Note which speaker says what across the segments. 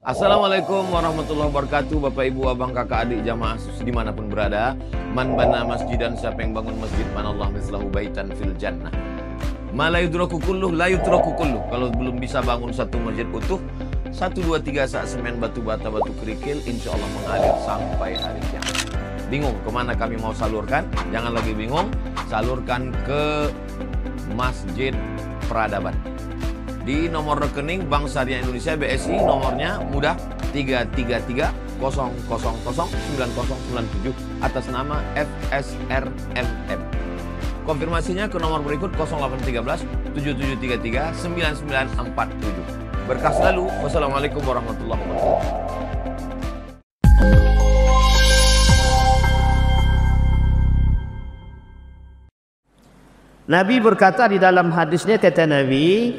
Speaker 1: Assalamualaikum warahmatullahi wabarakatuh. Bapak, ibu, abang, kakak, adik, jamaah dimanapun berada. Man bana masjidan, siapa yang bangun masjid, manallah mislahu baitan fil jannah. Ma la yudraku kulluh, la yutraku kulluh. Kalau belum bisa bangun satu masjid utuh, 1, 2, 3 sak semen, batu bata, batu kerikil, insya Allah mengalir sampai hari kiamat. Bingung kemana kami mau salurkan? Jangan lagi bingung, salurkan ke Masjid Peradaban. Di nomor rekening Bank Syariah Indonesia BSI, nomornya mudah 33300009097 atas nama FSRMM. Konfirmasinya ke nomor berikut 0813 7733 9947. Berkah selalu. Wassalamualaikum warahmatullahi wabarakatuh.
Speaker 2: Nabi berkata di dalam hadisnya, kata Nabi,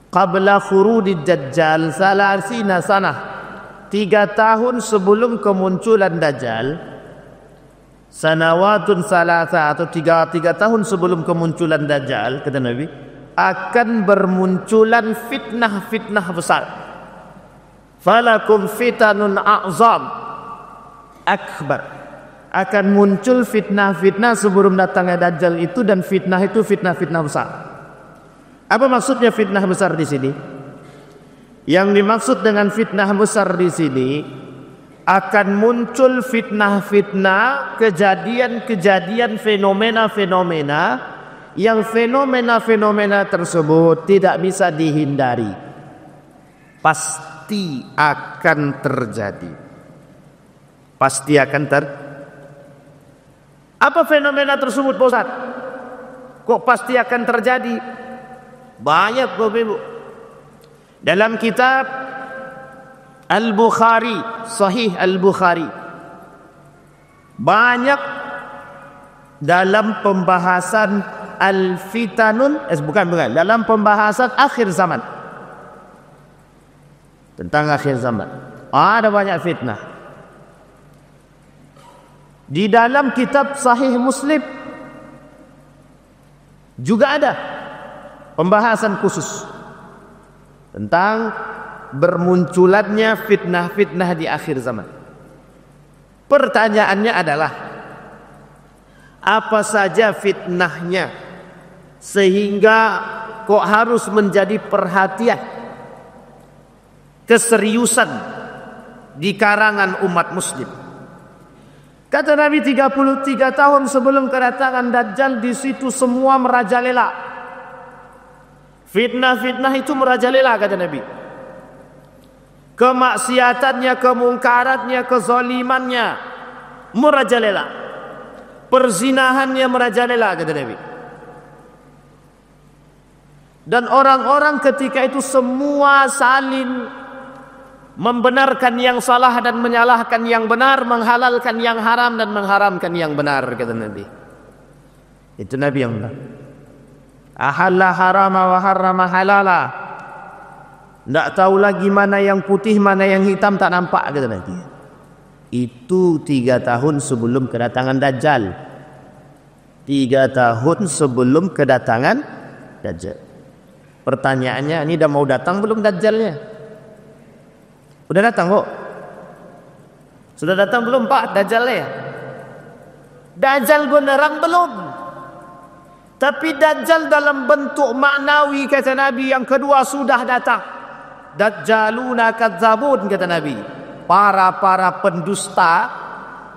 Speaker 2: qabla khurudid dajjal salasina sanah, 3 tahun sebelum kemunculan Dajjal, sanawatun salasa, atau 3 tahun sebelum kemunculan Dajjal, kata Nabi, akan bermunculan fitnah-fitnah besar. Falakum fitanun a'zam akbar. Akan muncul fitnah-fitnah sebelum datangnya Dajjal itu, dan fitnah itu fitnah-fitnah besar. Apa maksudnya fitnah besar di sini? Yang dimaksud dengan fitnah besar di sini, akan muncul fitnah-fitnah, kejadian-kejadian, fenomena-fenomena, yang fenomena-fenomena tersebut tidak bisa dihindari, pasti akan terjadi. Pasti akan Apa fenomena tersebut, Pak Ustaz? Kok pasti akan terjadi? Banyak, Bapak Ibu. Dalam kitab Al-Bukhari, Sahih Al-Bukhari, banyak dalam pembahasan al-fitanun, bukan, dalam pembahasan akhir zaman. Tentang akhir zaman. Ada banyak fitnah. Di dalam kitab Sahih Muslim juga ada pembahasan khusus tentang bermunculannya fitnah-fitnah di akhir zaman. Pertanyaannya adalah, apa saja fitnahnya sehingga kok harus menjadi perhatian, keseriusan di karangan umat muslim? Kata Nabi, 33 tahun sebelum kedatangan Dajjal, di situ semua merajalela. Fitnah-fitnah itu merajalela, kata Nabi. Kemaksiatannya, kemungkarannya, kezalimannya merajalela. Perzinahannya merajalela, kata Nabi. Dan orang-orang ketika itu semua saling membenarkan yang salah dan menyalahkan yang benar, menghalalkan yang haram dan mengharamkan yang benar, kata Nabi. Itu Nabi yang benar. Ahalla harama wa harrama halala. Tidak tahu lagi mana yang putih, mana yang hitam, tak nampak, kata Nabi. Itu 3 tahun sebelum kedatangan Dajjal. 3 tahun sebelum kedatangan Dajjal. Pertanyaannya, ini dah mau datang belum Dajjalnya? Udah datang kok. Sudah datang belum Pak Dajjalnya? Dajjal beneran belum. Tapi Dajjal dalam bentuk maknawi, kata Nabi, yang kedua sudah datang. Dajjaluna kadzabun, kata Nabi. Para pendusta,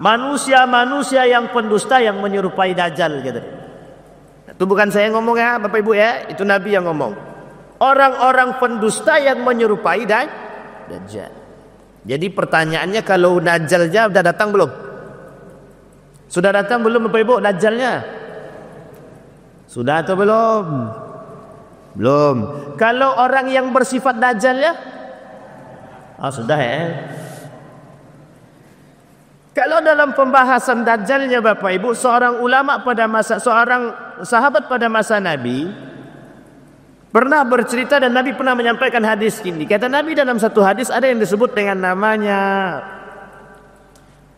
Speaker 2: manusia-manusia yang pendusta yang menyerupai Dajjal, kata. Itu bukan saya ngomong ya, Bapak Ibu ya, itu Nabi yang ngomong. Orang-orang pendusta yang menyerupai Dajjal. Jadi pertanyaannya, kalau Dajjalnya sudah datang belum? Sudah datang belum Bapak Ibu Dajjalnya? Sudah atau belum? Belum. Kalau orang yang bersifat Dajjalnya? Sudah ya. Kalau dalam pembahasan Dajjalnya, Bapak Ibu, seorang sahabat pada masa Nabi pernah bercerita, dan Nabi pernah menyampaikan hadis ini. Kata Nabi dalam satu hadis, ada yang disebut dengan namanya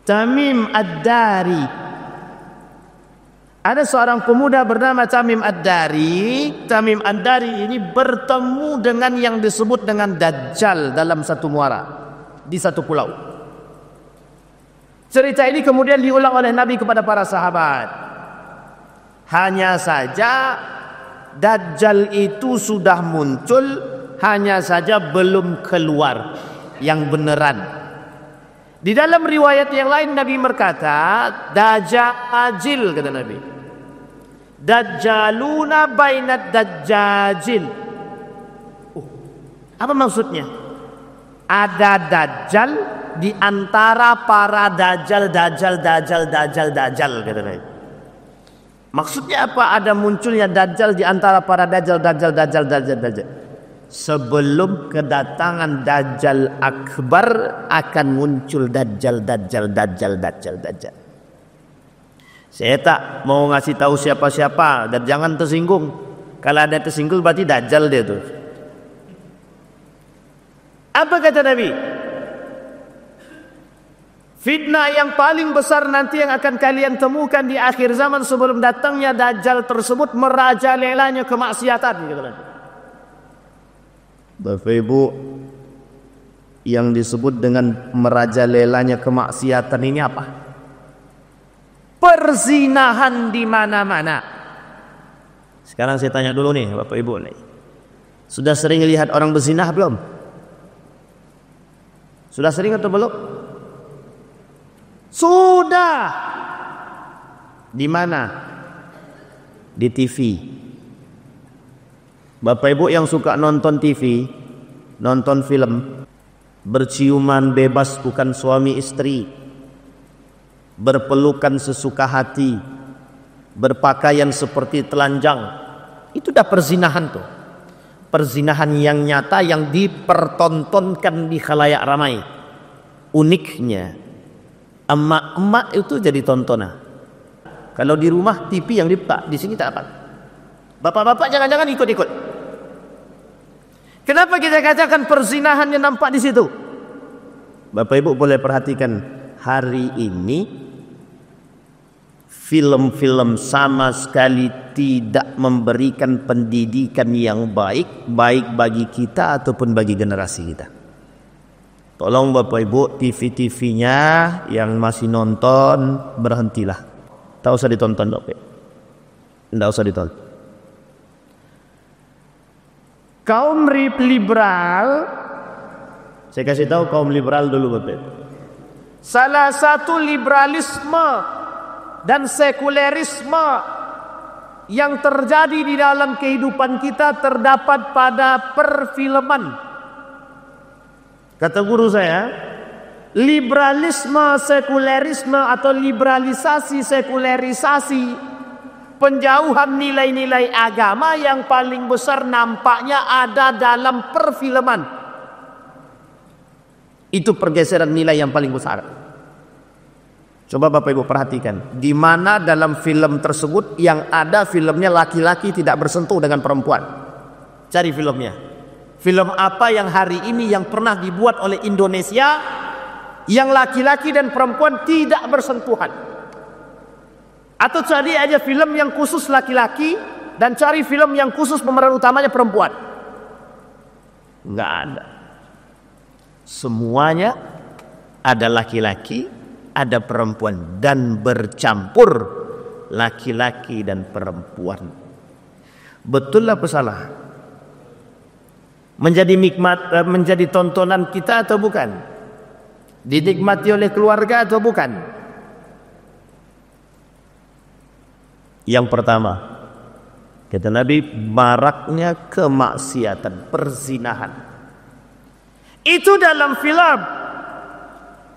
Speaker 2: Tamim Ad-Dari. Ada seorang pemuda bernama Tamim Ad-Dari. Tamim Ad-Dari ini bertemu dengan yang disebut dengan Dajjal dalam satu muara, di satu pulau. Cerita ini kemudian diulang oleh Nabi kepada para sahabat. Hanya saja Dajjal itu sudah muncul, hanya saja belum keluar yang beneran. Di dalam riwayat yang lain Nabi berkata, Dajjal, kata Nabi. Dajjaluna bainad dajjajil. Apa maksudnya? Ada Dajjal di antara para Dajjal, kata Nabi. Maksudnya apa? Ada munculnya Dajjal di antara para Dajjal. Sebelum kedatangan Dajjal Akbar akan muncul Dajjal. Saya tak mau ngasih tahu siapa-siapa dan jangan tersinggung. Kalau ada tersinggung berarti Dajjal dia tuh. Apa kata Nabi? Fitnah yang paling besar nanti yang akan kalian temukan di akhir zaman sebelum datangnya Dajjal tersebut merajalelanya kemaksiatan, kata Nabi. Bapak Ibu, yang disebut dengan merajalelanya kemaksiatan ini apa? Perzinahan di mana-mana. Sekarang saya tanya dulu nih Bapak Ibu nih. Sudah sering lihat orang berzinah belum? Sudah sering atau belum? Sudah. Di mana? Di TV. Bapak Ibu yang suka nonton TV, nonton film, berciuman bebas bukan suami istri, berpelukan sesuka hati, berpakaian seperti telanjang, itu dah perzinahan tuh. Perzinahan yang nyata yang dipertontonkan di khalayak ramai. Uniknya, emak-emak itu jadi tontonan. Kalau di rumah TV yang dibuka, di sini tak dapat. Bapak-bapak jangan-jangan ikut-ikut. Kenapa kita katakan perzinahan yang nampak di situ? Bapak Ibu boleh perhatikan hari ini film-film sama sekali tidak memberikan pendidikan yang baik bagi kita ataupun bagi generasi kita. Tolong Bapak Ibu TV-TV-nya yang masih nonton berhentilah. Tak usah ditonton Bapak. Tidak usah ditonton. Kaum liberal, saya kasih tahu kaum liberal dulu Bapak. Salah satu liberalisme dan sekulerisme yang terjadi di dalam kehidupan kita terdapat pada perfilman. Kata guru saya, liberalisme, sekulerisme atau liberalisasi, sekularisasi, penjauhan nilai-nilai agama yang paling besar nampaknya ada dalam perfilman. Itu pergeseran nilai yang paling besar. Coba Bapak Ibu perhatikan, di mana dalam film tersebut yang ada filmnya laki-laki tidak bersentuh dengan perempuan. Cari filmnya. Film apa yang hari ini yang pernah dibuat oleh Indonesia yang laki-laki dan perempuan tidak bersentuhan? Atau cari aja film yang khusus laki-laki dan cari film yang khusus pemeran utamanya perempuan. Enggak ada. Semuanya ada laki-laki, ada perempuan dan bercampur laki-laki dan perempuan. Betul apa salah? Menjadi nikmat, menjadi tontonan kita atau bukan? Dinikmati oleh keluarga atau bukan? Yang pertama, kata Nabi, maraknya kemaksiatan, perzinahan. Itu dalam film.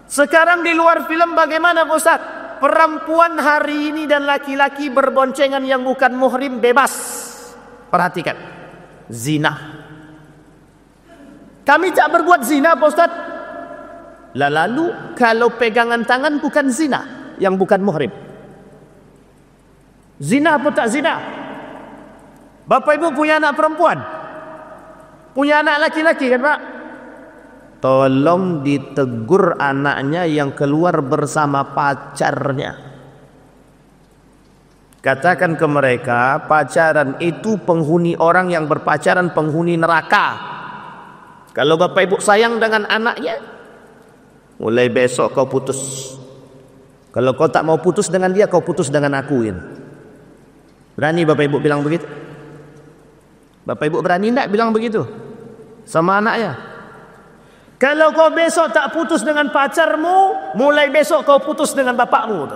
Speaker 2: Sekarang di luar film bagaimana Ustaz? Perempuan hari ini dan laki-laki berboncengan yang bukan muhrim bebas. Perhatikan, zina. Kami tak berbuat zina Pak Ustaz. Lalu kalau pegangan tangan bukan zina, yang bukan muhrim. Zina apa tak zina? Bapak Ibu punya anak perempuan, punya anak laki-laki kan Pak? Tolong ditegur anaknya yang keluar bersama pacarnya. Katakan ke mereka, pacaran itu penghuni orang yang berpacaran penghuni neraka. Kalau bapak ibu sayang dengan anaknya, mulai besok kau putus. Kalau kau tak mau putus dengan dia, kau putus dengan aku. Berani bapak ibu bilang begitu? Bapak ibu berani tidak bilang begitu sama anaknya? Kalau kau besok tak putus dengan pacarmu, mulai besok kau putus dengan bapakmu.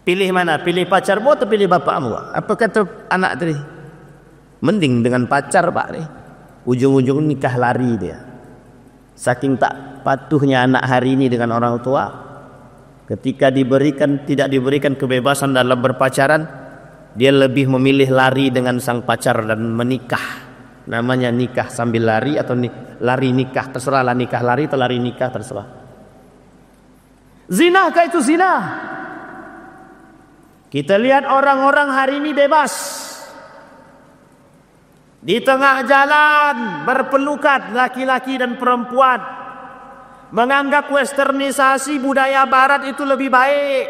Speaker 2: Pilih mana? Pilih pacarmu atau pilih bapakmu? Apa kata anak tadi? Mending dengan pacar pak nih. Ujung-ujung nikah lari dia. Saking tak patuhnya anak hari ini dengan orang tua, ketika tidak diberikan kebebasan dalam berpacaran, dia lebih memilih lari dengan sang pacar dan menikah. Namanya nikah sambil lari atau lari nikah, terserahlah, nikah lari atau lari nikah terserah. Zinakah itu zina? Kita lihat orang-orang hari ini bebas. Di tengah jalan berpelukan laki-laki dan perempuan, menganggap westernisasi budaya barat itu lebih baik.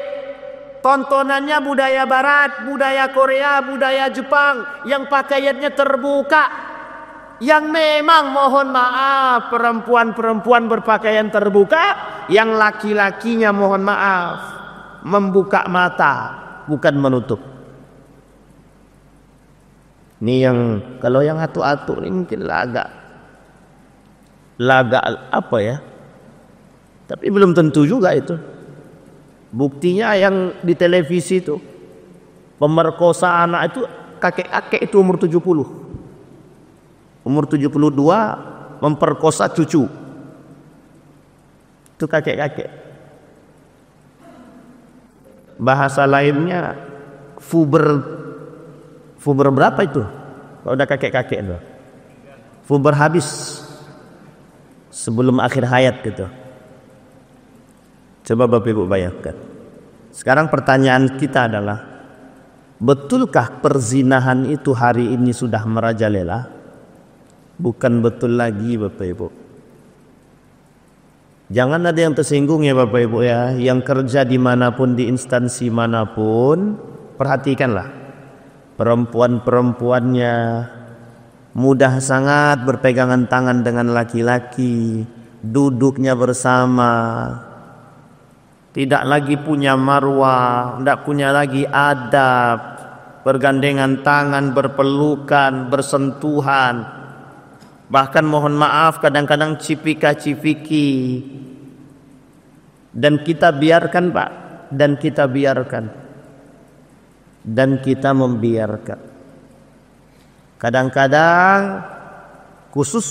Speaker 2: Tontonannya budaya barat, budaya Korea, budaya Jepang yang pakaiannya terbuka. Yang memang mohon maaf perempuan-perempuan berpakaian terbuka, yang laki-lakinya mohon maaf membuka mata bukan menutup. Ini yang kalau yang atu-atu ini mungkin lagak apa ya? Tapi belum tentu juga itu. Buktinya yang di televisi itu pemerkosa anak itu kakek-kakek itu umur 70. Umur 72 memperkosa cucu. Itu kakek-kakek. Bahasa lainnya fuber berapa itu? Kalau udah kakek-kakek itu. Fuber habis sebelum akhir hayat gitu. Coba Bapak Ibu bayangkan. Sekarang pertanyaan kita adalah, betulkah perzinahan itu hari ini sudah merajalela? Bukan betul lagi Bapak Ibu. Jangan ada yang tersinggung ya Bapak Ibu ya. Yang kerja dimanapun, di instansi manapun, perhatikanlah. Perempuan-perempuannya mudah sangat berpegangan tangan dengan laki-laki, duduknya bersama, tidak lagi punya marwah, tidak punya lagi adab, bergandengan tangan, berpelukan, bersentuhan, bahkan mohon maaf kadang-kadang cipika-cipiki. Dan kita biarkan Pak, dan kita biarkan. Dan kita membiarkan. Kadang-kadang khusus,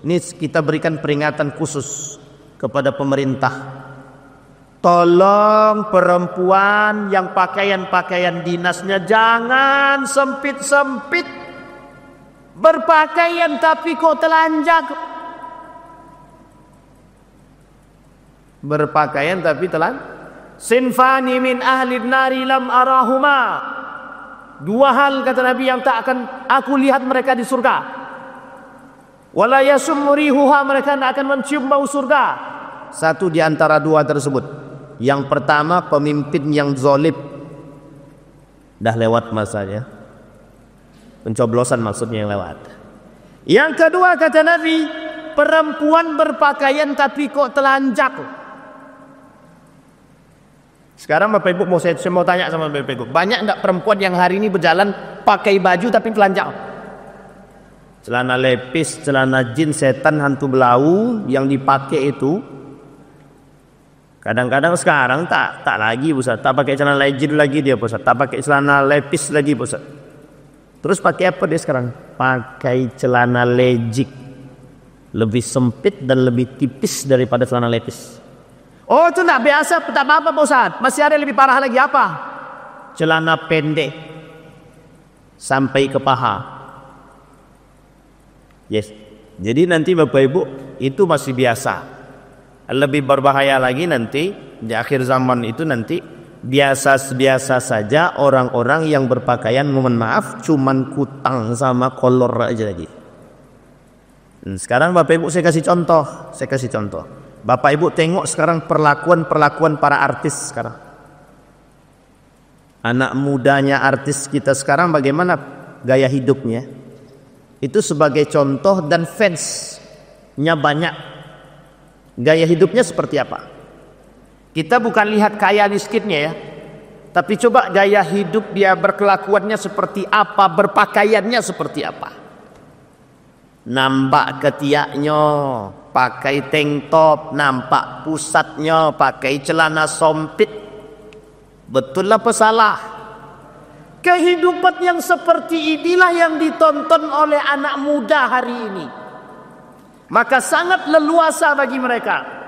Speaker 2: ini kita berikan peringatan khusus kepada pemerintah. Tolong perempuan yang pakaian-pakaian dinasnya jangan sempit-sempit. Berpakaian tapi kok telanjang. Berpakaian tapi telanjang. Sinfani min ahli nari lam arahuma. Dua hal kata Nabi yang tak akan aku lihat mereka di surga. Wala yasummu rihuha, mereka tak akan mencium bau surga. Satu di antara dua tersebut. Yang pertama pemimpin yang zalim. Dah lewat masanya. Pencoblosan maksudnya yang lewat. Yang kedua kata Nabi, perempuan berpakaian tapi kok telanjang. Sekarang Bapak Ibu saya mau tanya sama Bapak Ibu, banyak enggak perempuan yang hari ini berjalan pakai baju tapi telanjang? Celana lepis, celana jeans setan hantu belau yang dipakai itu. Kadang-kadang sekarang tak lagi Ustaz, tak pakai celana legit lagi dia Ustaz, tak pakai celana lepis lagi Ustaz. Terus pakai apa dia sekarang? Pakai celana legit. Lebih sempit dan lebih tipis daripada celana lepis. Oh itu enggak biasa, tak apa-apa Pak Ustaz. Masih ada lebih parah lagi apa? Celana pendek sampai ke paha. Yes. Jadi nanti Bapak Ibu itu masih biasa. Lebih berbahaya lagi nanti di akhir zaman itu nanti biasa-biasa saja orang-orang yang berpakaian mohon maaf cuman kutang sama kolor aja lagi. Sekarang Bapak Ibu saya kasih contoh. Bapak Ibu tengok sekarang perlakuan para artis sekarang. Anak mudanya artis kita sekarang bagaimana gaya hidupnya? Itu sebagai contoh, dan fansnya banyak. Gaya hidupnya seperti apa? Kita bukan lihat kaya miskinnya ya, tapi coba gaya hidup dia, berkelakuannya seperti apa, berpakaiannya seperti apa. Nampak ketiaknya pakai tank top, nampak pusatnya pakai celana sempit. Betul apa salah? Kehidupan yang seperti inilah yang ditonton oleh anak muda hari ini. Maka sangat leluasa bagi mereka.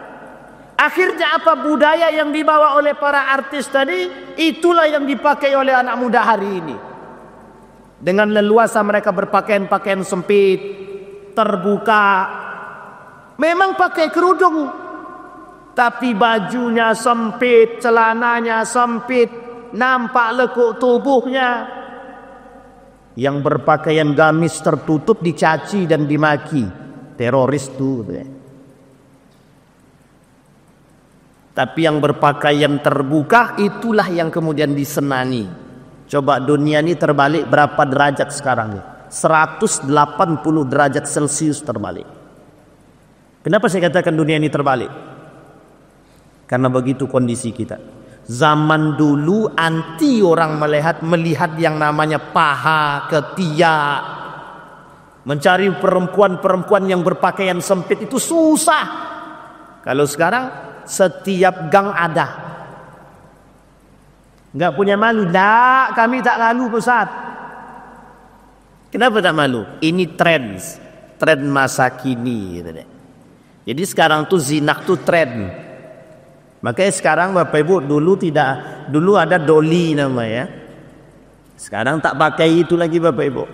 Speaker 2: Akhirnya apa? Budaya yang dibawa oleh para artis tadi, itulah yang dipakai oleh anak muda hari ini. Dengan leluasa mereka berpakaian-pakaian sempit, terbuka. Memang pakai kerudung, tapi bajunya sempit, celananya sempit, nampak lekuk tubuhnya. Yang berpakaian gamis tertutup dicaci dan dimaki, teroris tuh. Tapi yang berpakaian terbuka itulah yang kemudian disenangi. Coba dunia ini terbalik berapa derajat sekarang nih? 180 derajat Celcius terbalik. Kenapa saya katakan dunia ini terbalik? Karena begitu kondisi kita. Zaman dulu anti orang melihat yang namanya paha, ketiak. Mencari perempuan-perempuan yang berpakaian sempit itu susah. Kalau sekarang setiap gang ada. Enggak punya malu? Enggak, kami tak malu Ustaz. Kenapa tak malu? Ini tren masa kini. Jadi sekarang tuh zina tuh tren. Makanya sekarang Bapak Ibu, dulu ada doli namanya. Sekarang tak pakai itu lagi Bapak Ibu.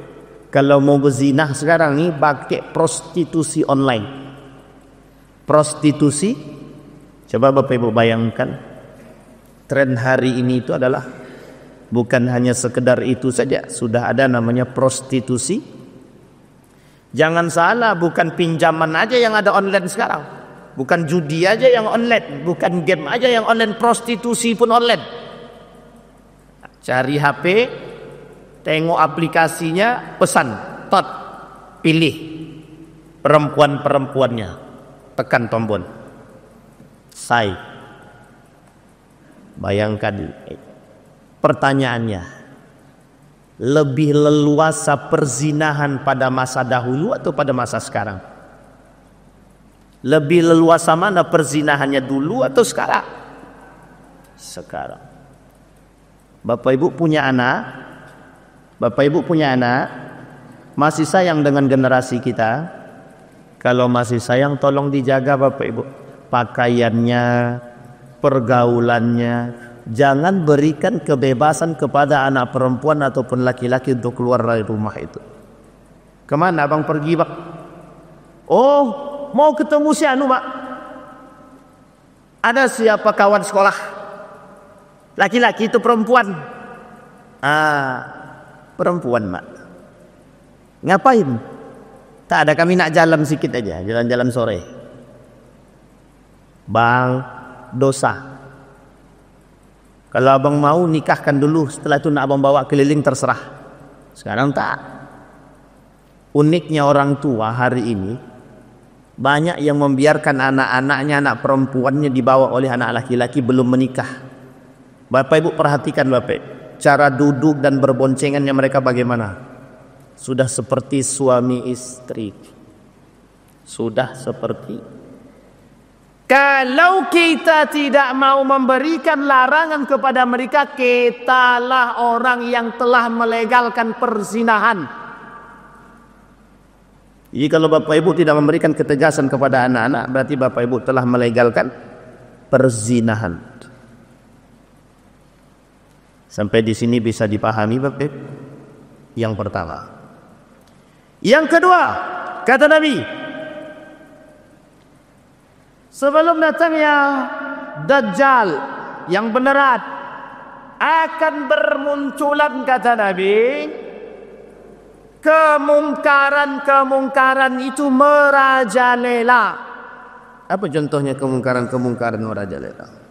Speaker 2: Kalau mau berzinah sekarang nih pakai prostitusi online. Prostitusi, coba Bapak Ibu bayangkan, tren hari ini itu adalah bukan hanya sekedar itu saja, sudah ada namanya prostitusi. Jangan salah, bukan pinjaman aja yang ada online sekarang. Bukan judi aja yang online, bukan game aja yang online, prostitusi pun online. Cari HP, tengok aplikasinya, pesan, pilih perempuan-perempuannya, tekan tombol, say. Bayangkan, pertanyaannya, lebih leluasa perzinahan pada masa dahulu atau pada masa sekarang? Lebih leluasa mana perzinahannya, dulu atau sekarang? Sekarang. Bapak Ibu punya anak, masih sayang dengan generasi kita. Kalau masih sayang, tolong dijaga Bapak Ibu pakaiannya, pergaulannya. Jangan berikan kebebasan kepada anak perempuan ataupun laki-laki untuk keluar dari rumah itu. Kemana abang pergi Pak? Oh, mau ketemu si anu Pak. Ada siapa kawan sekolah? Laki-laki itu perempuan. Perempuan Mak. Ngapain? Tak ada, kami nak jalan sedikit aja, jalan-jalan sore. Bang, dosa. Kalau abang mau nikahkan dulu, setelah itu nak abang bawa keliling terserah. Sekarang tak. Uniknya orang tua hari ini, banyak yang membiarkan anak-anaknya, anak perempuannya dibawa oleh anak laki-laki belum menikah. Bapak Ibu perhatikan Bapak, cara duduk dan berboncengannya mereka bagaimana? Sudah seperti suami istri. Sudah seperti. Kalau kita tidak mau memberikan larangan kepada mereka, kitalah orang yang telah melegalkan perzinahan. Jadi kalau Bapak Ibu tidak memberikan ketegasan kepada anak-anak, berarti Bapak Ibu telah melegalkan perzinahan. Sampai di sini bisa dipahami Bapak Ibu? Yang pertama. Yang kedua, kata Nabi, sebelum datangnya Dajjal yang beneran, akan bermunculan, kata Nabi, kemungkaran-kemungkaran itu merajalela. Apa contohnya kemungkaran-kemungkaran merajalela?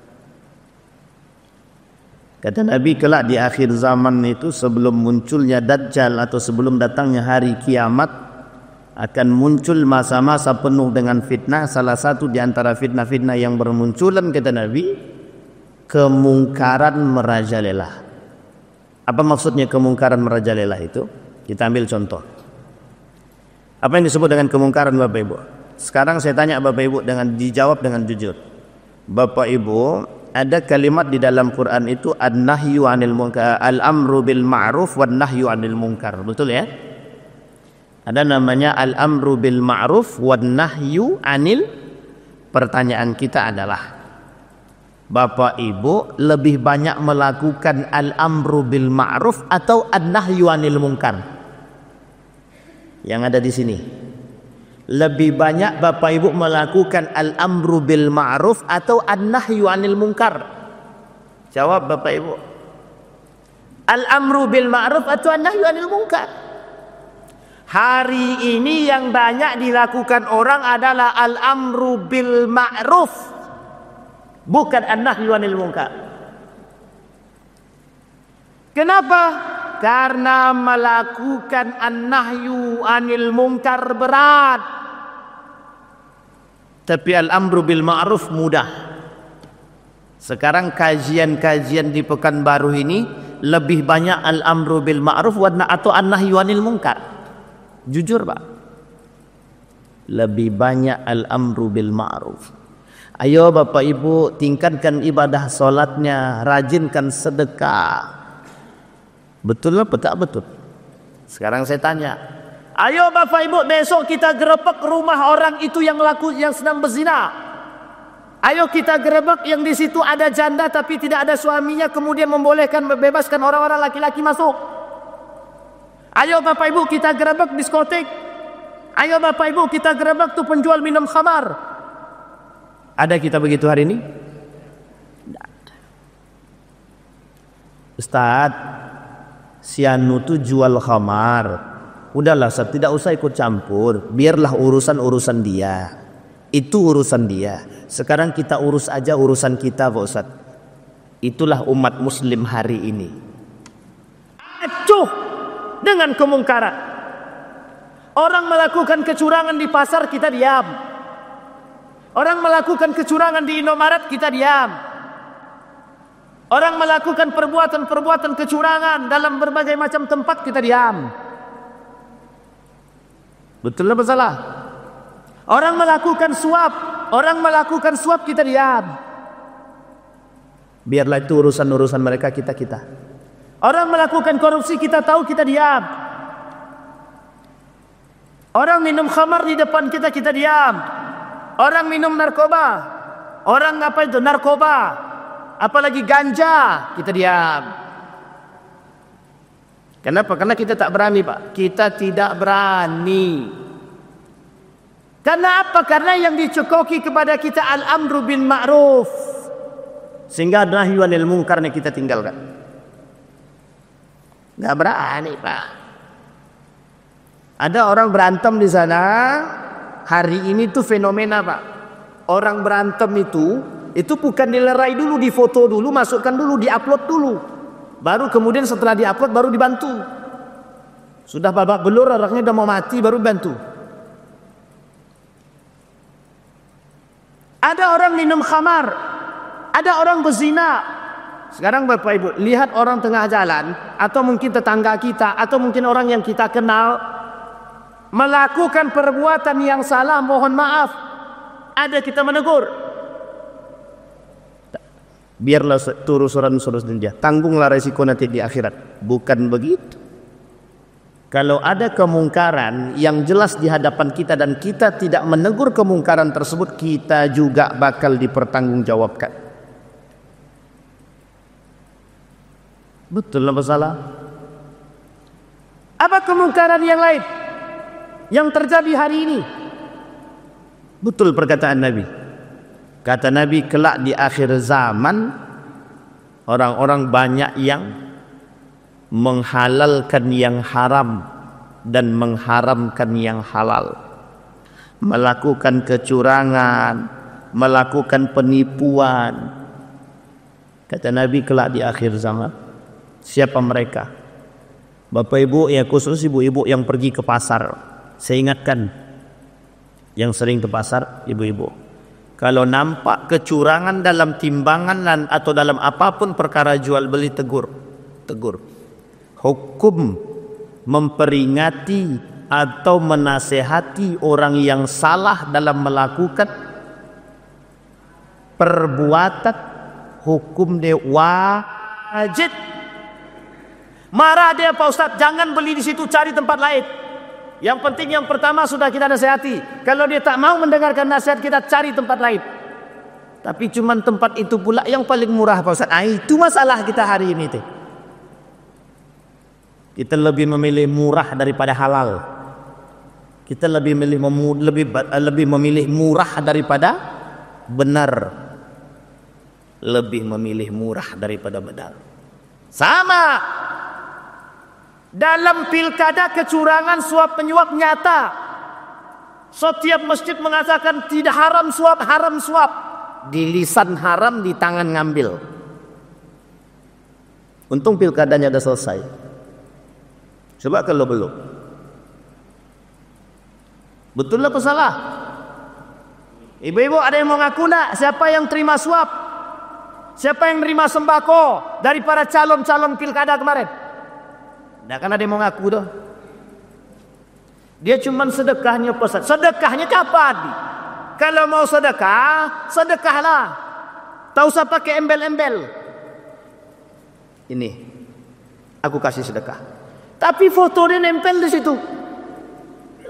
Speaker 2: Kata Nabi, kelak di akhir zaman itu sebelum munculnya Dajjal atau sebelum datangnya hari kiamat akan muncul masa-masa penuh dengan fitnah. Salah satu di antara fitnah-fitnah yang bermunculan, kata Nabi, kemungkaran merajalela. Apa maksudnya kemungkaran merajalela itu? Kita ambil contoh. Apa yang disebut dengan kemungkaran, Bapak Ibu? Sekarang saya tanya Bapak Ibu dijawab dengan jujur. Bapak Ibu, ada kalimat di dalam Quran itu an-nahyu 'anil munkar, al-amru bil ma'ruf wan nahyu 'anil munkar. Betul ya? Ada namanya al-amru bil ma'ruf wan nahyu 'anil. Pertanyaan kita adalah, Bapak Ibu lebih banyak melakukan al-amru bil ma'ruf atau an-nahyu 'anil munkar? Yang ada di sini. Lebih banyak Bapak Ibu melakukan al-amru bil ma'ruf atau an-nahyu 'anil munkar? Jawab Bapak Ibu. Al-amru bil ma'ruf atau an-nahyu 'anil munkar? Hari ini yang banyak dilakukan orang adalah al-amru bil ma'ruf, bukan an-nahyu 'anil munkar. Kenapa? Karena melakukan an-nahyu 'anil munkar berat, tapi al-amru bil ma'ruf mudah. Sekarang kajian-kajian di Pekanbaru ini lebih banyak al-amru bil ma'ruf atau an-nahyu 'anil munkar? Jujur Pak, lebih banyak al-amru bil ma'ruf. Ayo Bapak Ibu, tingkatkan ibadah solatnya, rajinkan sedekah. Betul apa tak betul? Sekarang saya tanya, ayo Bapak Ibu, besok kita gerebek rumah orang itu yang sedang berzina. Ayo kita gerebek yang di situ ada janda tapi tidak ada suaminya, kemudian membebaskan orang-orang laki-laki masuk. Ayo Bapak Ibu, kita gerebek diskotik. Ayo Bapak Ibu, kita gerebek tuh penjual minum khamar. Ada kita begitu hari ini? Ustaz, si anu tuh jual khamar. Udahlah, Ustaz, tidak usah ikut campur. Biarlah urusan dia. Itu urusan dia. Sekarang kita urus aja urusan kita, Pak Ustaz. Itulah umat muslim hari ini. Acuh dengan kemungkaran. Orang melakukan kecurangan di pasar, kita diam. Orang melakukan kecurangan di Indomaret, kita diam. Orang melakukan perbuatan-perbuatan kecurangan dalam berbagai macam tempat, kita diam. Betul atau salah? Orang melakukan suap, kita diam. Biarlah itu urusan-urusan mereka, kita. Orang melakukan korupsi, kita tahu, kita diam. Orang minum khamar di depan kita diam. Orang minum narkoba, narkoba, apalagi ganja, kita diam. Kenapa? Karena kita tak berani, Pak. Kita tidak berani. Karena apa? Karena yang dicokoki kepada kita al-amru bil ma'ruf, sehingga nahyu 'anil munkar kita tinggalkan. Enggak berani, Pak. Ada orang berantem di sana. Hari ini tuh fenomena, Pak. Orang berantem itu bukan dilerai dulu, difoto dulu, masukkan dulu, diupload dulu. Baru kemudian setelah diupload baru dibantu. Sudah babak belur, orangnya udah mau mati, baru bantu. Ada orang minum khamar, ada orang berzina. Sekarang Bapak Ibu, lihat orang tengah jalan, atau mungkin tetangga kita, atau mungkin orang yang kita kenal, melakukan perbuatan yang salah, mohon maaf, ada kita menegur. Biarlah urusan dia, tanggunglah resiko nanti di akhirat. Bukan begitu. Kalau ada kemungkaran yang jelas di hadapan kita dan kita tidak menegur kemungkaran tersebut, kita juga bakal dipertanggungjawabkan. Betul apa salah? Apa kemungkaran yang lain yang terjadi hari ini? Betul perkataan Nabi. Kata Nabi, kelak di akhir zaman orang-orang banyak yang menghalalkan yang haram dan mengharamkan yang halal, melakukan kecurangan, melakukan penipuan, Kata Nabi, kelak di akhir zaman, siapa mereka? Bapak ibu, ya khusus ibu-ibu yang pergi ke pasar. Saya ingatkan, yang sering ke pasar, ibu-ibu, kalau nampak kecurangan dalam timbangan atau dalam apapun perkara jual beli, tegur. Hukum memperingati atau menasehati orang yang salah dalam melakukan perbuatan, hukum dia wajib. Marah dia, Pak Ustaz, jangan beli di situ, cari tempat lain. Yang penting yang pertama sudah kita nasihati. Kalau dia tak mau mendengarkan nasihat kita, cari tempat lain. Tapi cuman tempat itu pula yang paling murah, Pak Ustaz. Itu masalah kita hari ini teh. Kita lebih memilih murah daripada halal. Kita lebih memilih murah daripada benar. Lebih memilih murah daripada benar. Sama. Dalam pilkada kecurangan suap penyuap nyata. Setiap masjid mengatakan tidak haram suap. Di lisan haram, di tangan ngambil. Untung pilkadanya sudah selesai. Coba kalau belum. Betul apa salah? Ibu-ibu ada yang mau ngaku nak? Siapa yang terima suap? Siapa yang terima sembako dari para calon-calon pilkada kemarin? Nah, kan ada yang mau ngaku tuh. Dia cuman sedekahnya Ustaz. Sedekahnya kapan? Kalau mau sedekah, sedekahlah. Tak usah pakai embel-embel. Ini, aku kasih sedekah. Tapi foto dia nempel di situ.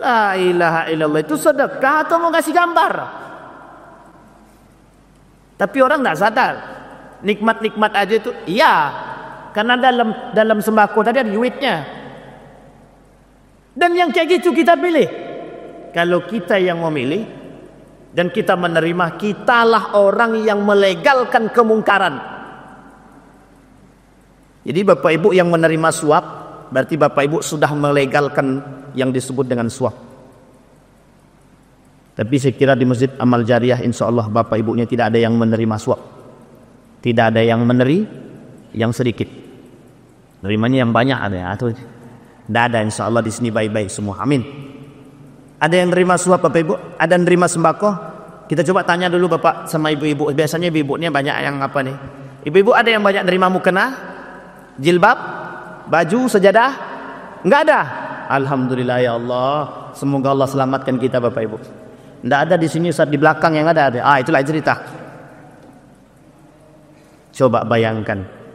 Speaker 2: La ilaha illallah, itu sedekah atau mau kasih gambar? Tapi orang tidak sadar. Nikmat-nikmat aja itu, iya. Karena dalam sembako tadi ada duitnya. Dan yang kayak gitu kita pilih. Kalau kita yang memilih dan kita menerima, kitalah orang yang melegalkan kemungkaran. Jadi Bapak Ibu yang menerima suap, berarti Bapak Ibu sudah melegalkan yang disebut dengan suap. Tapi saya kira di Masjid Amal Jariah insya Allah Bapak Ibunya tidak ada yang menerima suap. Tidak ada yang yang sedikit. Nerimanya yang banyak ada atau tidak ada, insya Allah di sini baik-baik semua. Amin. Ada yang nerima suap Bapak Ibu? Ada yang nerima sembako? Kita coba tanya dulu Bapak sama ibu-ibu. Biasanya ibu-ibunya banyak yang apa nih? Ibu-ibu ada yang banyak nerima mukena, jilbab, baju, sejadah? Enggak ada. Alhamdulillah ya Allah. Semoga Allah selamatkan kita Bapak Ibu. Tidak ada di sini, saat di belakang yang ada. Itulah cerita. Coba bayangkan.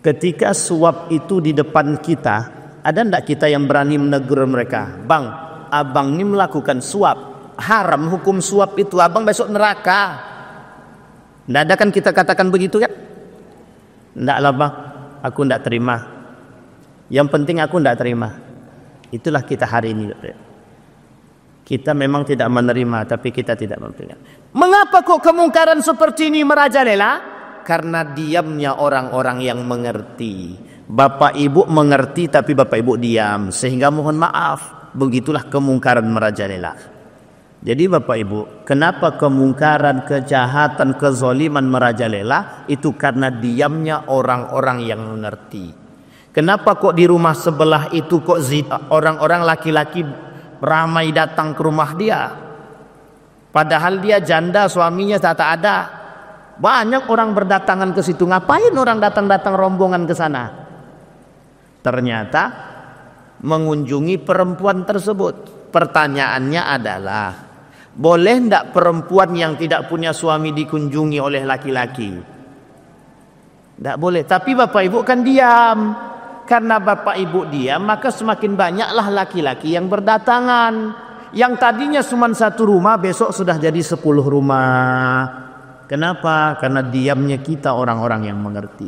Speaker 2: Ketika suap itu di depan kita, ada tidak kita yang berani menegur mereka? Bang, abang ini melakukan suap. Haram hukum suap itu, abang besok neraka. Tidak ada kan kita katakan begitu kan? Tidak lah bang, aku tidak terima. Yang penting aku tidak terima. Itulah kita hari ini. Kita memang tidak menerima, tapi kita tidak menerima. Mengapa kok kemungkaran seperti ini merajalela? Karena diamnya orang-orang yang mengerti. Bapak Ibu mengerti tapi Bapak Ibu diam, sehingga mohon maaf, begitulah kemungkaran merajalela. Jadi Bapak Ibu, kenapa kemungkaran, kejahatan, kezaliman merajalela? Itu karena diamnya orang-orang yang mengerti. Kenapa kok di rumah sebelah itu kok orang-orang laki-laki ramai datang ke rumah dia? Padahal dia janda, suaminya tak ada. Banyak orang berdatangan ke situ. Ngapain orang datang-datang rombongan ke sana? Ternyata mengunjungi perempuan tersebut. Pertanyaannya adalah, boleh tidak perempuan yang tidak punya suami dikunjungi oleh laki-laki? Tidak boleh. Tapi Bapak Ibu kan diam. Karena Bapak Ibu diam, maka semakin banyaklah laki-laki yang berdatangan. Yang tadinya cuma satu rumah, besok sudah jadi 10 rumah. Kenapa? Karena diamnya kita orang-orang yang mengerti.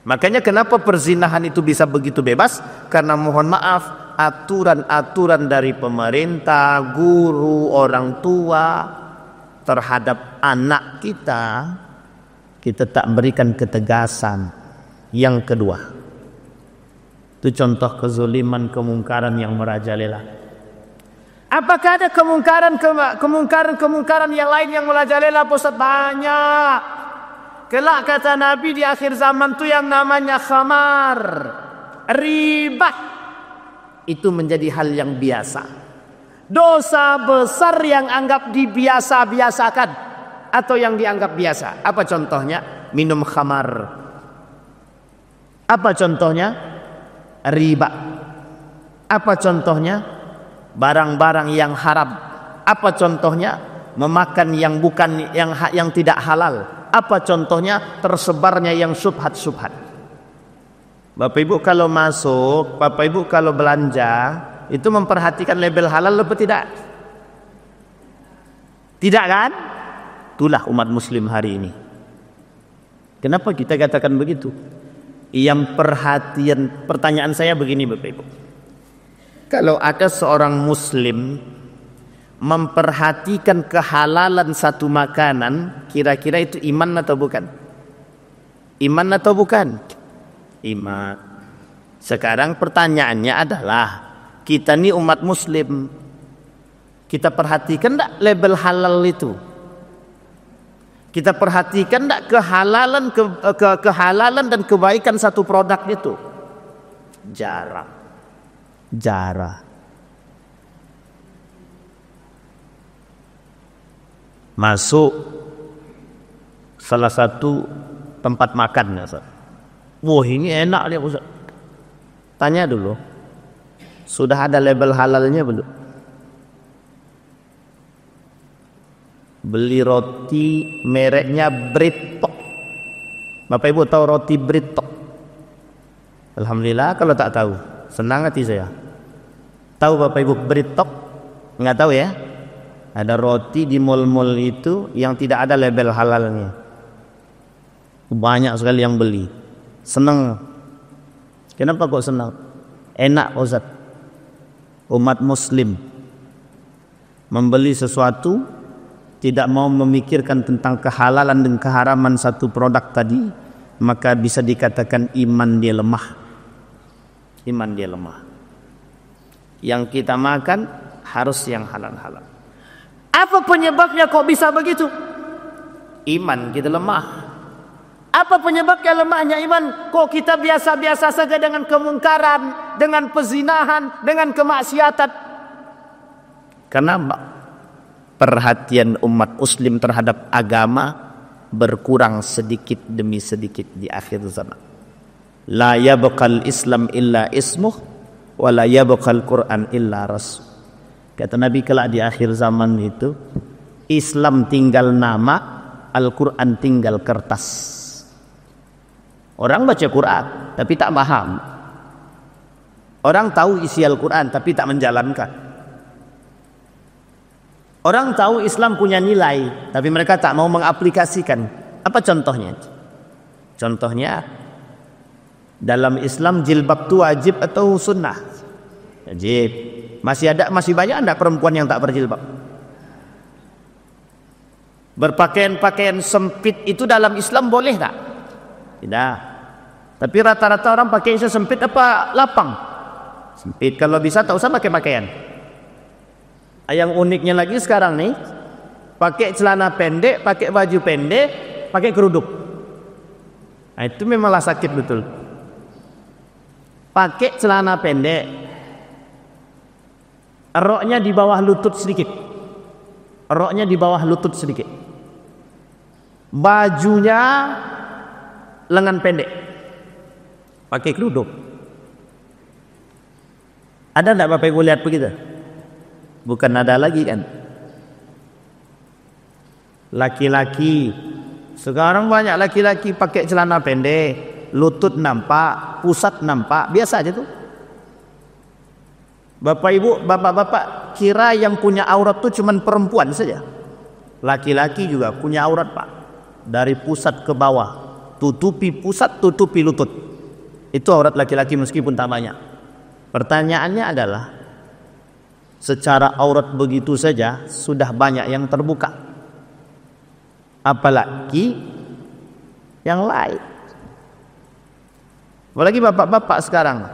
Speaker 2: Makanya kenapa perzinahan itu bisa begitu bebas? Karena mohon maaf, aturan-aturan dari pemerintah, guru, orang tua terhadap anak kita tak berikan ketegasan. Yang kedua, itu contoh kezaliman, kemungkaran yang merajalela. Apakah ada kemungkaran yang lain yang merajalela, Ustaz? Banyak. Kelak kata Nabi di akhir zaman itu yang namanya khamar, riba, itu menjadi hal yang biasa. Dosa besar yang anggap dibiasa-biasakan atau yang dianggap biasa. Apa contohnya? Minum khamar. Apa contohnya? Riba. Apa contohnya? Barang-barang yang haram. Apa contohnya? Memakan yang bukan yang tidak halal. Apa contohnya? Tersebarnya yang syubhat-syubhat. Bapak Ibu kalau masuk, Bapak Ibu kalau belanja, itu memperhatikan label halal atau tidak? Tidak kan? Itulah umat muslim hari ini. Kenapa kita katakan begitu? Yang pertanyaan saya begini Bapak Ibu. Kalau ada seorang muslim memperhatikan kehalalan satu makanan, kira-kira itu iman atau bukan? Iman atau bukan? Iman. Sekarang pertanyaannya adalah, kita ini umat muslim, kita perhatikan enggak label halal itu? Kita perhatikan enggak kehalalan dan kebaikan satu produk itu? Jarang. Masuk salah satu tempat makan, Ustaz. Wah, ini enak dia, Ustaz. Tanya dulu, sudah ada label halalnya belum? Beli roti mereknya Britok. Bapak Ibu tahu roti Britok? Alhamdulillah kalau tak tahu. Senang hati saya. Tahu Bapak Ibu Britok? Enggak tahu ya? Ada roti di mall-mall itu yang tidak ada label halalnya. Banyak sekali yang beli. Senang. Kenapa kok senang? Enak Ustaz. Umat muslim membeli sesuatu, tidak mau memikirkan tentang kehalalan dan keharaman satu produk tadi, maka bisa dikatakan iman dia lemah. Iman dia lemah. Yang kita makan harus yang halal-halal. Apa penyebabnya kok bisa begitu? Iman kita lemah. Apa penyebabnya lemahnya iman? Kok kita biasa-biasa saja dengan kemungkaran, dengan pezinahan, dengan kemaksiatan? Karena perhatian umat muslim terhadap agama berkurang sedikit demi sedikit di akhir zaman. La yabqal Islam illa ismuh wa la yabqal Quran illa rasul. Kata Nabi, kelak di akhir zaman itu Islam tinggal nama, Al-Quran tinggal kertas. Orang baca Quran tapi tak paham. Orang tahu isi Al-Quran tapi tak menjalankan. Orang tahu Islam punya nilai tapi mereka tak mau mengaplikasikan. Apa contohnya? Contohnya, dalam Islam jilbab itu wajib atau sunnah? Wajib. Masih banyak enggak perempuan yang tak berjilbab? Berpakaian sempit itu dalam Islam boleh tak? Tidak. Tapi rata-rata orang pakai sempit apa lapang? Sempit. Kalau bisa tak usah pakai pakaian. Yang uniknya lagi sekarang nih, pakai celana pendek, pakai baju pendek, pakai kerudung. Nah, itu memanglah sakit betul. Pakai celana pendek, roknya di bawah lutut sedikit, bajunya lengan pendek, pakai kerudung. Ada enggak Bapak Ibu lihat begitu? Bukan ada lagi kan? Laki-laki sekarang banyak laki-laki pakai celana pendek, lutut nampak, pusat nampak, biasa aja tuh. Bapak Ibu, bapak-bapak kira yang punya aurat tuh cuman perempuan saja. Laki-laki juga punya aurat, Pak. Dari pusat ke bawah, tutupi pusat, tutupi lutut. Itu aurat laki-laki meskipun tak banyak. Pertanyaannya adalah, secara aurat begitu saja sudah banyak yang terbuka, apalagi yang lain. Apalagi bapak-bapak sekarang,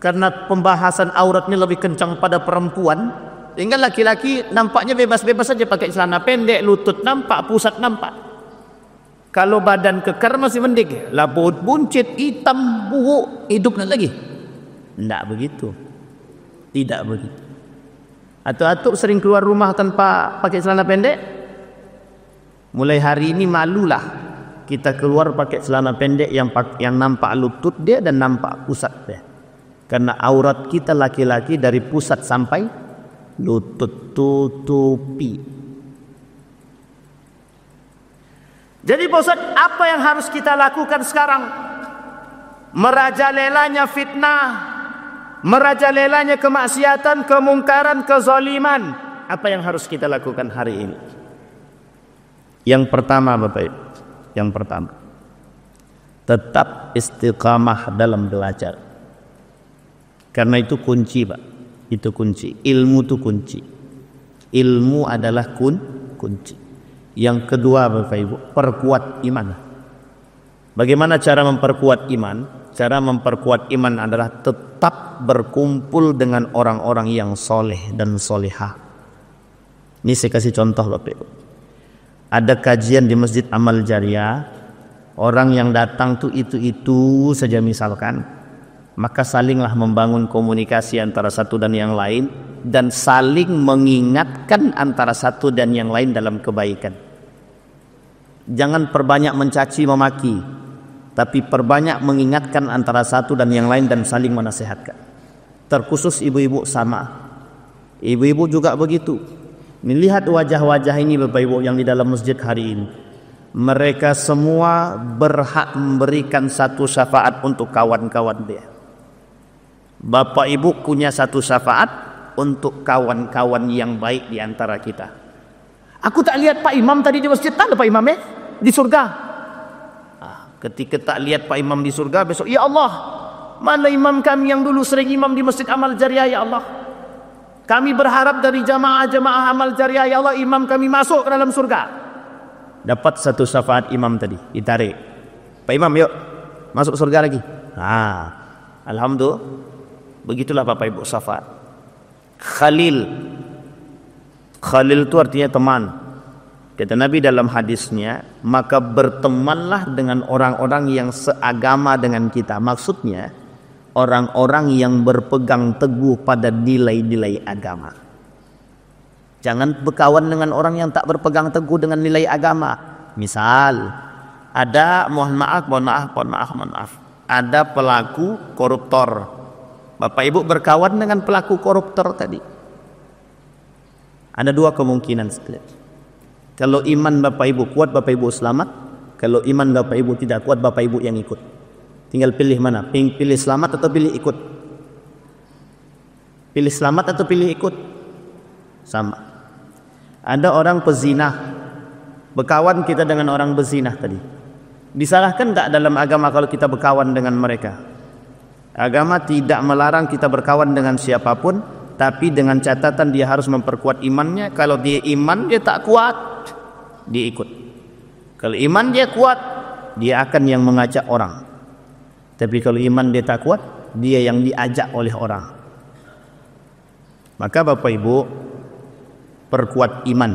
Speaker 2: karena pembahasan auratnya lebih kencang pada perempuan, Tinggal laki-laki nampaknya bebas-bebas saja pakai celana pendek, lutut nampak, pusat nampak. Kalau badan kekar masih mending. Labut buncit, hitam, buruk, hidupnya lagi. Tidak begitu. Tidak begitu. Atuk-atuk sering keluar rumah tanpa pakai celana pendek? Mulai hari ini malulah kita keluar pakai celana pendek yang nampak lutut dia dan nampak pusat dia. Karena aurat kita laki-laki dari pusat sampai lutut, tutupi. Jadi Pak Ustaz, apa yang harus kita lakukan sekarang? Merajalelanya fitnah, merajalelanya kemaksiatan, kemungkaran, kezaliman. Apa yang harus kita lakukan hari ini? Yang pertama Bapak Ibu, yang pertama, tetap istiqamah dalam belajar. Karena itu kunci Pak, itu kunci. Ilmu itu kunci. Ilmu adalah kunci. Yang kedua Bapak Ibu, perkuat iman. Bagaimana cara memperkuat iman? Cara memperkuat iman adalah tetap berkumpul dengan orang-orang yang soleh dan solehah. Ini saya kasih contoh Bapak Ibu. Ada kajian di Masjid Amal Jariah, orang yang datang tuh itu saja misalkan, maka salinglah membangun komunikasi antara satu dan yang lain, dan saling mengingatkan antara satu dan yang lain dalam kebaikan. Jangan perbanyak mencaci memaki, tapi perbanyak mengingatkan antara satu dan yang lain dan saling menasehatkan. Terkhusus ibu-ibu sama. Ibu-ibu juga begitu. Melihat wajah-wajah ini Bapak Ibu yang di dalam masjid hari ini. Mereka semua berhak memberikan satu syafaat untuk kawan-kawan dia. Bapak Ibu punya satu syafaat untuk kawan-kawan yang baik di antara kita. Aku tak lihat Pak Imam tadi di masjid. Tak ada Pak Imam di surga. Ketika tak lihat Pak Imam di surga, besok ya Allah, mana imam kami yang dulu sering imam di Masjid Amal Jariah ya Allah. Kami berharap dari jamaah-jamaah Amal Jariah ya Allah, imam kami masuk ke dalam surga. Dapat satu syafaat imam tadi, ditarik. Pak Imam yuk masuk surga lagi. Alhamdulillah. Begitulah Bapak Ibu syafaat. Khalil itu artinya teman. Kata Nabi dalam hadisnya, maka bertemanlah dengan orang-orang yang seagama dengan kita. Maksudnya orang-orang yang berpegang teguh pada nilai-nilai agama. Jangan berkawan dengan orang yang tak berpegang teguh dengan nilai agama. Misal ada mohon maaf, ada pelaku koruptor. Bapak Ibu berkawan dengan pelaku koruptor tadi. Ada dua kemungkinan. Kalau iman Bapak Ibu kuat, Bapak Ibu selamat. Kalau iman Bapak Ibu tidak kuat, Bapak Ibu yang ikut. Tinggal pilih mana, pilih selamat atau pilih ikut. Pilih selamat atau pilih ikut. Sama. Ada orang pezina, berkawan kita dengan orang berzina tadi. Disalahkan tak dalam agama kalau kita berkawan dengan mereka? Agama tidak melarang kita berkawan dengan siapapun, tapi dengan catatan dia harus memperkuat imannya. Kalau dia iman dia tak kuat, dia ikut. Kalau iman dia kuat, dia akan yang mengajak orang. Tapi kalau iman dia tak kuat, dia yang diajak oleh orang. Maka Bapak Ibu, perkuat iman.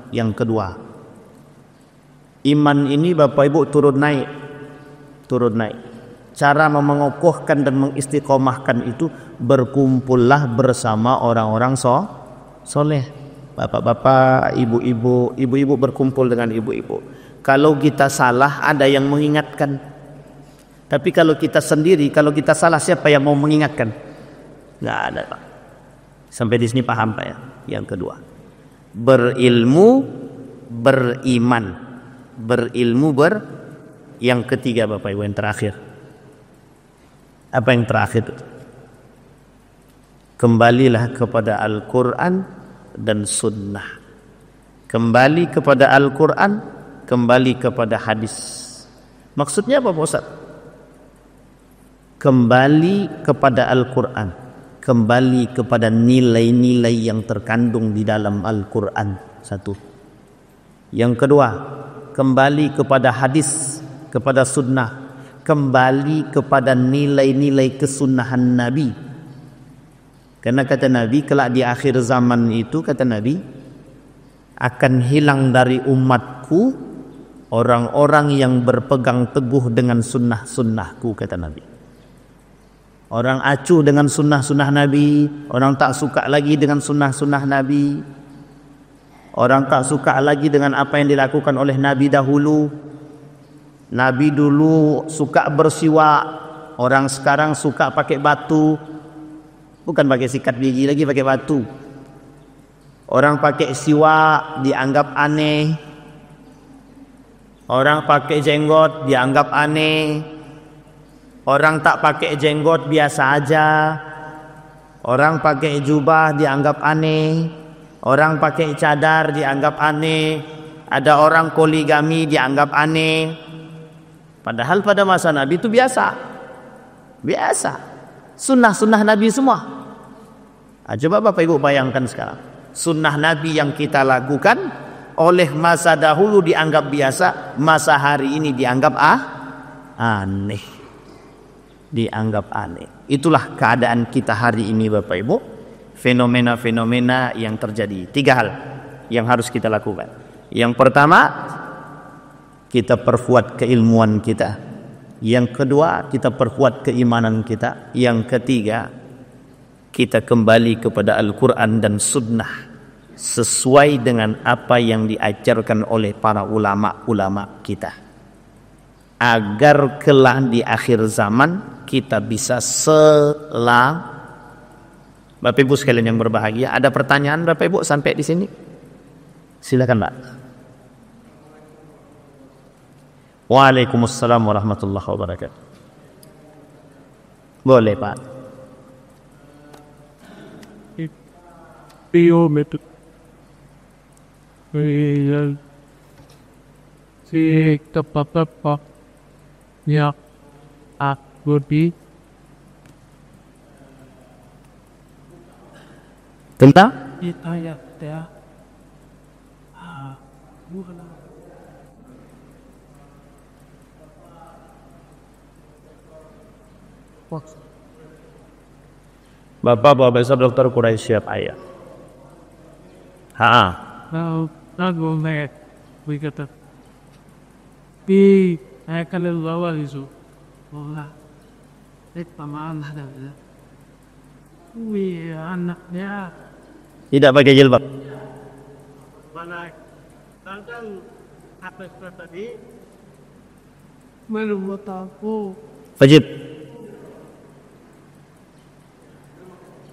Speaker 2: Yang kedua, iman ini Bapak Ibu turun naik. Cara mengokohkan dan mengistiqomahkan itu berkumpullah bersama orang-orang soleh. Bapak-bapak, ibu-ibu berkumpul dengan ibu-ibu. Kalau kita salah ada yang mengingatkan. Tapi kalau kita sendiri, kalau kita salah siapa yang mau mengingatkan? Nggak ada Pak. Sampai di sini paham Pak ya? Yang kedua, berilmu, beriman. Yang ketiga Bapak Ibu, yang terakhir. Apa yang terakhir? Kembalilah kepada Al-Quran dan Sunnah. Kembali kepada Al-Quran, kembali kepada hadis. Maksudnya apa Pak Ustaz? Kembali kepada Al-Quran, kembali kepada nilai-nilai yang terkandung di dalam Al-Quran. Satu. Yang kedua, kembali kepada hadis, kepada sunnah, kembali kepada nilai-nilai kesunahan Nabi. Karena kata Nabi, kelak di akhir zaman itu, kata Nabi, akan hilang dari umatku orang-orang yang berpegang teguh dengan sunnah-sunnahku, kata Nabi. Orang acuh dengan sunnah-sunnah Nabi, orang tak suka lagi dengan sunnah-sunnah Nabi, orang tak suka lagi dengan apa yang dilakukan oleh Nabi dahulu. Nabi dulu suka bersiwak, orang sekarang suka pakai batu. Bukan pakai sikat gigi lagi, pakai batu. Orang pakai siwak dianggap aneh. Orang pakai jenggot dianggap aneh. Orang tak pakai jenggot biasa aja. Orang pakai jubah dianggap aneh. Orang pakai cadar dianggap aneh. Ada orang poligami dianggap aneh. Padahal pada masa Nabi itu biasa. Biasa. Sunnah-sunnah Nabi semua. Coba Bapak Ibu bayangkan sekarang. Sunnah Nabi yang kita lakukan oleh masa dahulu dianggap biasa, masa hari ini dianggap aneh. Dianggap aneh. Itulah keadaan kita hari ini Bapak Ibu. Fenomena-fenomena yang terjadi. 3 hal yang harus kita lakukan. Yang pertama, kita perkuat keilmuan kita. Yang kedua, kita perkuat keimanan kita. Yang ketiga, kita kembali kepada Al-Quran dan Sunnah sesuai dengan apa yang diajarkan oleh para ulama-ulama kita, agar kelak di akhir zaman kita bisa Bapak Ibu sekalian yang berbahagia, ada pertanyaan Bapak Ibu sampai di sini? Silakan Pak. Waalaikumsalam warahmatullahi wabarakatuh. Boleh Pak.
Speaker 3: Biometri si tepat ya aku di
Speaker 2: Tentang
Speaker 3: kita ya bukan
Speaker 2: Bapak Profesor Dr. Quraisy Shihab Ayat.
Speaker 3: Lagu naik berkata bi akan lawa itu Allah paman ada anaknya
Speaker 2: Tidak pakai jilbab.
Speaker 3: mana tentang apa tadi menurut aku
Speaker 2: Wajib.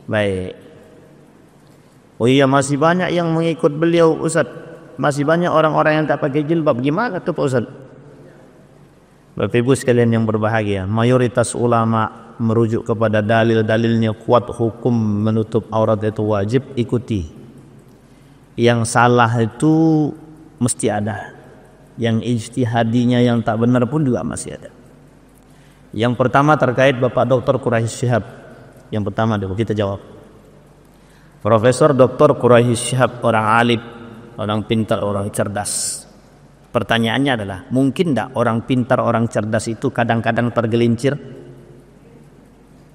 Speaker 2: Baik. Oh iya, masih banyak yang mengikut beliau Ustaz. Masih banyak orang-orang yang tak pakai jilbab. Gimana tuh Pak Ustaz? Bapak Ibu sekalian yang berbahagia, mayoritas ulama merujuk kepada dalil-dalilnya kuat hukum menutup aurat itu wajib, ikuti. Yang salah itu mesti ada. Yang ijtihadinya yang tak benar pun juga masih ada. Yang pertama terkait Bapak Dr. Quraisy Shihab. Yang pertama dulu kita jawab. Profesor Dr. Quraisy Shihab orang alim, orang pintar, orang cerdas. Pertanyaannya adalah, mungkin tidak orang pintar, orang cerdas itu kadang-kadang tergelincir?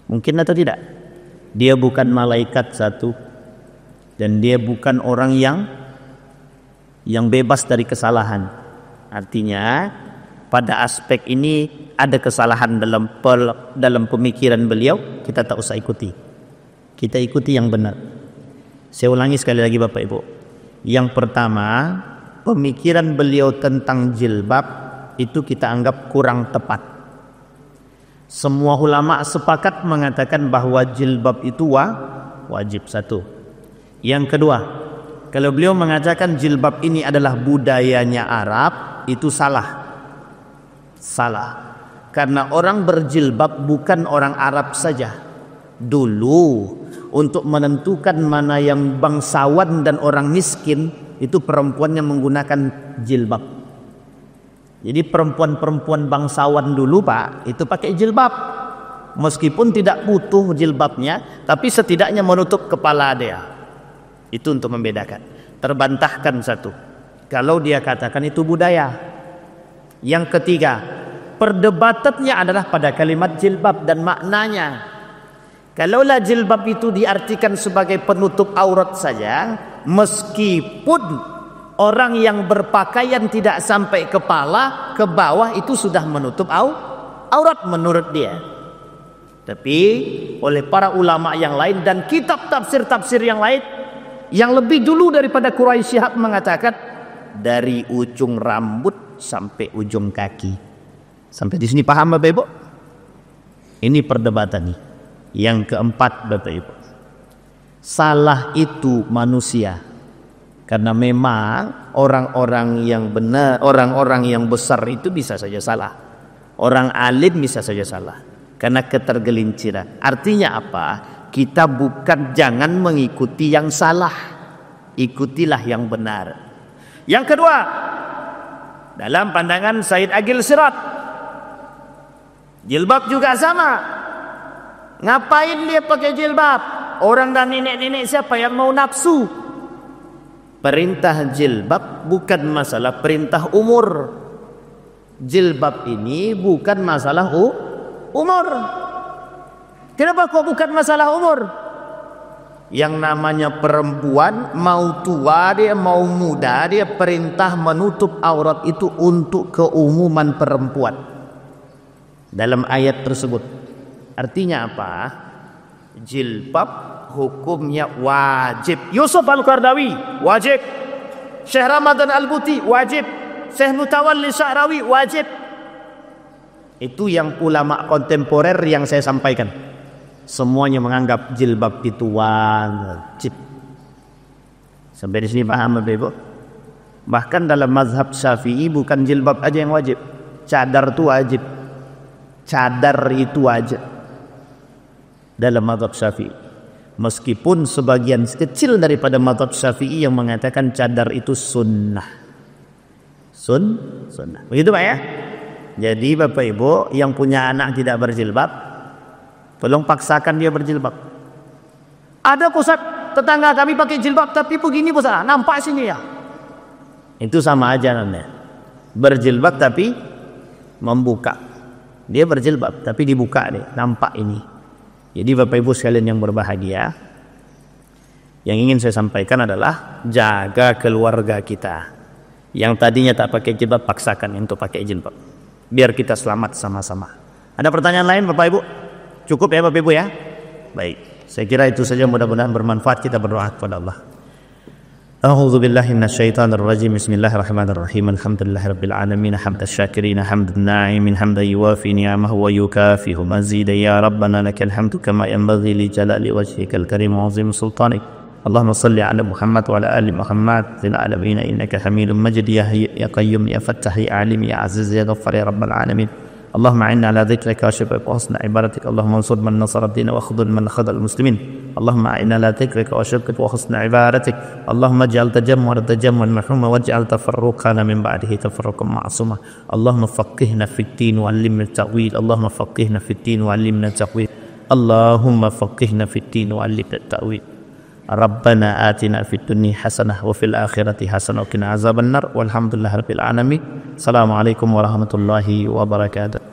Speaker 2: Mungkin atau tidak? Dia bukan malaikat satu, dan dia bukan orang yang bebas dari kesalahan. Artinya pada aspek ini ada kesalahan dalam pemikiran beliau, kita tak usah ikuti. Kita ikuti yang benar. Saya ulangi sekali lagi Bapak Ibu. Yang pertama, pemikiran beliau tentang jilbab itu kita anggap kurang tepat. Semua ulama sepakat mengatakan bahwa jilbab itu wajib, satu. Yang kedua, kalau beliau mengatakan jilbab ini adalah budayanya Arab, itu salah. Salah. Karena orang berjilbab bukan orang Arab saja. Dulu untuk menentukan mana yang bangsawan dan orang miskin, itu perempuannya menggunakan jilbab. Jadi perempuan-perempuan bangsawan dulu Pak, itu pakai jilbab. Meskipun tidak butuh jilbabnya, tapi setidaknya menutup kepala dia. Itu untuk membedakan. Terbantahkan satu, kalau dia katakan itu budaya. Yang ketiga, perdebatannya adalah pada kalimat jilbab dan maknanya. Kalaulah jilbab itu diartikan sebagai penutup aurat saja, meskipun orang yang berpakaian tidak sampai kepala, ke bawah itu sudah menutup aurat menurut dia. Tapi oleh para ulama yang lain dan kitab tafsir-tafsir yang lain, yang lebih dulu daripada Quraisy Shihab mengatakan dari ujung rambut sampai ujung kaki. Sampai di sini paham Bapak Ibu? Ini perdebatan nih. Yang keempat Bapak Ibu, salah itu manusia, karena memang orang-orang yang benar, orang-orang yang besar itu bisa saja salah, orang alim bisa saja salah karena ketergelinciran. Artinya apa? Kita bukan jangan mengikuti yang salah, ikutilah yang benar. Yang kedua, dalam pandangan Said Agil Sirat, jilbab juga sama. Ngapain dia pakai jilbab? Orang dan nenek-nenek siapa yang mau nafsu? Perintah jilbab bukan masalah perintah umur. Jilbab ini bukan masalah umur. Kenapa kok bukan masalah umur? Yang namanya perempuan, mau tua dia, mau muda dia, perintah menutup aurat itu untuk keumuman perempuan dalam ayat tersebut. Artinya apa? Jilbab hukumnya wajib. Yusuf Al-Qardawi wajib, Syekh Ramadan Al-Buti wajib, Syekh Mutawalli Sya'rawi wajib. Itu yang ulama kontemporer yang saya sampaikan. Semuanya menganggap jilbab itu wajib. Sampai di sini paham Bapak Ibu? Bahkan dalam mazhab Syafi'i bukan jilbab aja yang wajib, cadar itu wajib. Cadar itu wajib dalam mazhab Syafi'i. Meskipun sebagian kecil daripada mazhab Syafi'i yang mengatakan cadar itu sunnah. Sunnah. Begitu Pak ya? Jadi Bapak Ibu yang punya anak tidak berjilbab, tolong paksakan dia berjilbab. Ada Ustaz, tetangga kami pakai jilbab tapi begini Ustaz, nampak sini ya. Itu sama aja namanya. Berjilbab tapi membuka. Dia berjilbab tapi dibuka nih, nampak ini. Jadi Bapak Ibu sekalian yang berbahagia, yang ingin saya sampaikan adalah jaga keluarga kita. Yang tadinya tak pakai jilbab, paksakan untuk pakai jilbab, biar kita selamat sama-sama. Ada pertanyaan lain Bapak Ibu? Cukup ya Bapak Ibu ya? Baik, saya kira itu saja, mudah-mudahan bermanfaat. Kita berdoa kepada Allah. A'udzu billahi minasyaitonir rajim. Bismillahirrahmanirrahim. Alhamdulillahirabbil alamin, hamdal syakirin, hamdan na'imin, hamdan yuwafi ni'amahu wa yukafihu mazida. Ya rabbana lakal hamdu kama yanbaghi li jalali wajhikal karim wa 'azimi sultanik. Allahumma salli ala Muhammad wa ala ali Muhammad fil alamin innaka Hamidum Majid. Ya qayyum ya fattah ya alim ya aziz ya ghaffar ya rabbal alamin. اللهم أعنا على ذكرك وشكرك وحسن عبادتك. اللهم انصر من نصر الدين واخذل من خذل المسلمين. اللهم أعنا على ذكرك وشكرك وحسن عبادتك. اللهم اجعل تجمع المرحوم واجعل تفرقنا من بعده تفرقا معصوما. اللهم فقهنا في الدين وعلمنا التأويل. اللهم فقهنا في الدين وعلمنا التأويل. اللهم فقهنا في الدين وعلمنا التأويل. ربنا آتنا في الدنيا حسنة وفي الآخرة حسنة وقنا عذاب النار. والحمد لله رب العالمين. السلام عليكم ورحمة الله وبركاته.